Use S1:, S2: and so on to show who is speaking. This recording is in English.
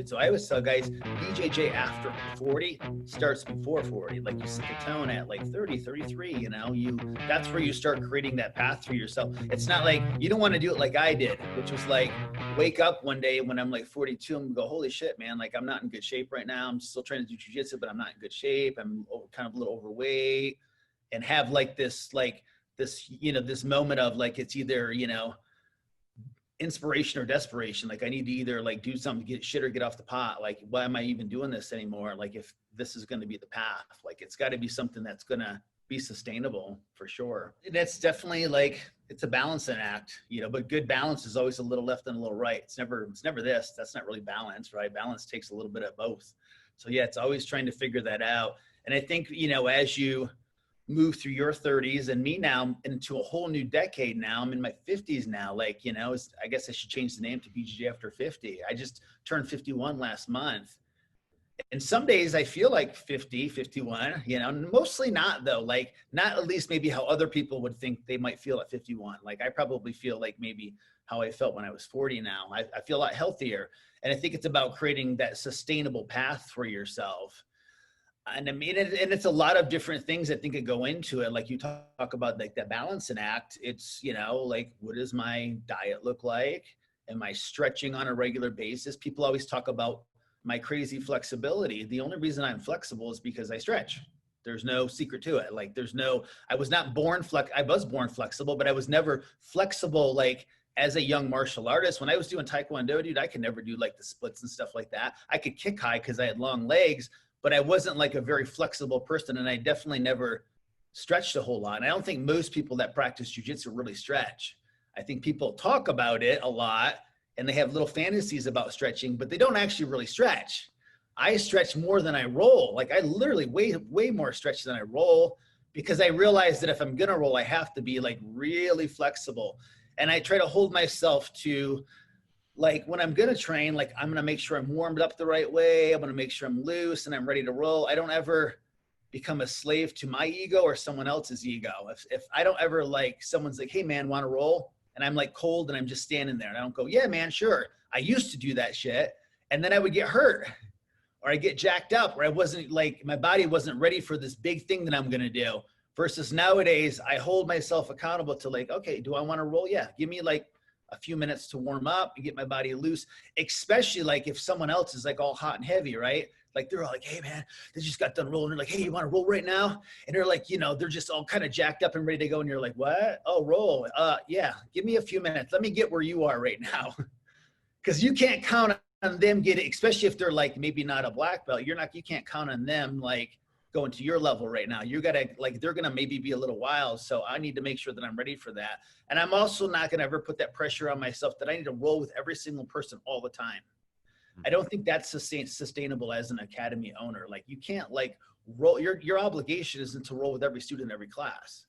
S1: So I always tell guys, BJJ after 40 starts before 40. Like you set the tone at like 30, 33, that's where you start creating that path for yourself. It's not like, you don't want to do it like I did, which was like, wake up one day when I'm like 42 and go, holy shit, man, like I'm not in good shape right now. I'm still trying to do jujitsu, but I'm not in good shape. I'm kind of a little overweight, and have like this, this moment of like, it's either, inspiration or desperation. Like I need to either like do something to get shit or get off the pot. Like, why am I even doing this anymore? Like if this is going to be the path, like it's got to be something that's going to be sustainable for sure. And it's definitely like, it's a balancing act, but good balance is always a little left and a little right. It's never this. That's not really balance, right? Balance takes a little bit of both. So yeah, it's always trying to figure that out. And I think, as you move through your 30s and me now into a whole new decade now, I'm in my 50s now, like, I guess I should change the name to BJJ After 50. I just turned 51 last month. And some days I feel like 50, 51, mostly not though, like not at least maybe how other people would think they might feel at 51. Like I probably feel like maybe how I felt when I was 40 now. I feel a lot healthier. And I think it's about creating that sustainable path for yourself. And I mean, and it's a lot of different things I think that go into it. Like you talk about like that balancing act. It's, like, what does my diet look like? Am I stretching on a regular basis? People always talk about my crazy flexibility. The only reason I'm flexible is because I stretch. There's no secret to it. Like I was not born I was born flexible, but I was never flexible. Like as a young martial artist, when I was doing Taekwondo, dude, I could never do like the splits and stuff like that. I could kick high because I had long legs, but I wasn't like a very flexible person. And I definitely never stretched a whole lot. And I don't think most people that practice jujitsu really stretch. I think people talk about it a lot and they have little fantasies about stretching, but they don't actually really stretch. I stretch more than I roll. Like I literally way more stretch than I roll, because I realize that if I'm going to roll, I have to be like really flexible. And I try to hold myself to, like when I'm going to train, like I'm going to make sure I'm warmed up the right way. I'm going to make sure I'm loose and I'm ready to roll. I don't ever become a slave to my ego or someone else's ego. If I don't ever like, someone's like, hey man, want to roll? And I'm like cold and I'm just standing there and I don't go, yeah, man, sure. I used to do that shit. And then I would get hurt or I get jacked up, or I wasn't like, my body wasn't ready for this big thing that I'm going to do. Versus nowadays, I hold myself accountable to like, okay, do I want to roll? Yeah. Give me like a few minutes to warm up and get my body loose, especially like if someone else is like all hot and heavy, right? Like they're all like, hey man, they just got done rolling. They're like, hey, you want to roll right now? And they're like, they're just all kind of jacked up and ready to go. And you're like, what? Oh, roll. Yeah, give me a few minutes. Let me get where you are right now. Cause you can't count on them getting, especially if they're like, maybe not a black belt, you can't count on them like going to your level right now. You gotta like, they're gonna maybe be a little while. So I need to make sure that I'm ready for that. And I'm also not gonna ever put that pressure on myself that I need to roll with every single person all the time. I don't think that's sustainable as an academy owner. Like you can't like roll, your obligation isn't to roll with every student in every class.